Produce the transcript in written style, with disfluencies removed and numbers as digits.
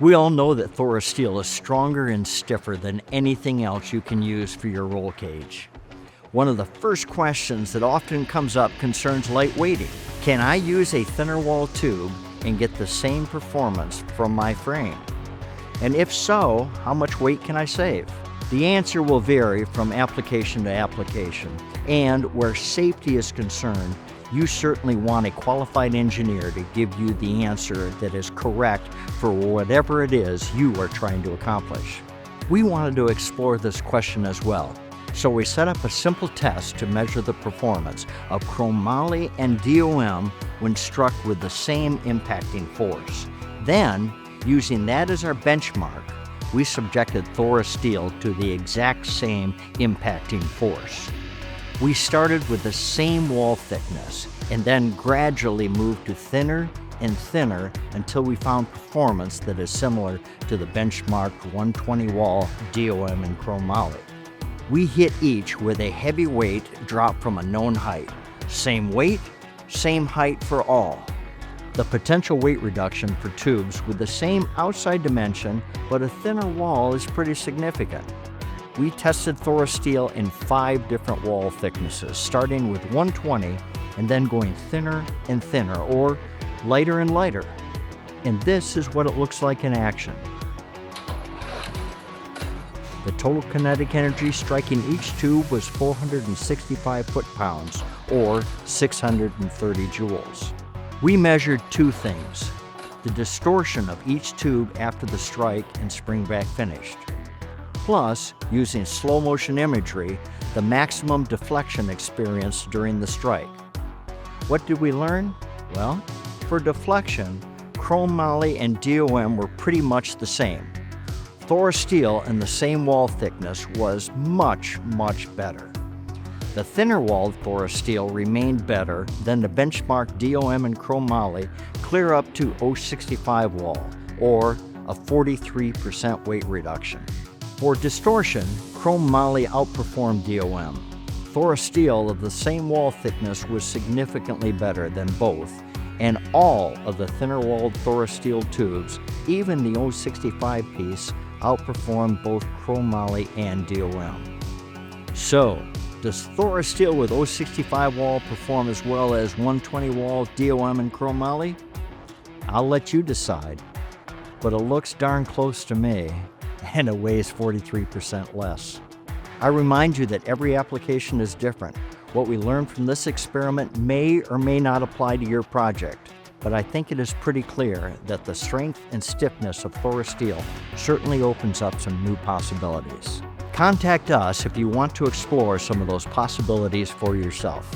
We all know that ThoraSteel is stronger and stiffer than anything else you can use for your roll cage. One of the first questions that often comes up concerns lightweighting. Can I use a thinner wall tube and get the same performance from my frame? And if so, how much weight can I save? The answer will vary from application to application, and where safety is concerned, you certainly want a qualified engineer to give you the answer that is correct for whatever it is you are trying to accomplish. We wanted to explore this question as well, so we set up a simple test to measure the performance of chromoly and DOM when struck with the same impacting force. Then, using that as our benchmark, we subjected ThoraSteel to the exact same impacting force. We started with the same wall thickness and then gradually moved to thinner and thinner until we found performance that is similar to the benchmarked 120 wall DOM and chromoly. We hit each with a heavy weight dropped from a known height. Same weight, same height for all. The potential weight reduction for tubes with the same outside dimension but a thinner wall is pretty significant. We tested ThoraSteel in 5 different wall thicknesses, starting with 120 and then going thinner and thinner, or lighter and lighter. And this is what it looks like in action. The total kinetic energy striking each tube was 465 foot-pounds, or 630 joules. We measured 2 things: the distortion of each tube after the strike and spring back finished, plus, using slow motion imagery, the maximum deflection experienced during the strike. What did we learn? Well, for deflection, chromoly and DOM were pretty much the same. ThoraSteel in the same wall thickness was much, much better. The thinner walled ThoraSteel remained better than the benchmark DOM and chromoly clear up to 065 wall, or a 43% weight reduction. For distortion, chromoly outperformed DOM. ThoraSteel of the same wall thickness was significantly better than both, and all of the thinner-walled ThoraSteel tubes, even the 065 piece, outperformed both chromoly and DOM. So, does ThoraSteel with 065 wall perform as well as 120 wall DOM and chromoly? I'll let you decide, but it looks darn close to me, and it weighs 43% less. I remind you that every application is different. What we learned from this experiment may or may not apply to your project, but I think it is pretty clear that the strength and stiffness of ThoraSteel certainly opens up some new possibilities. Contact us if you want to explore some of those possibilities for yourself.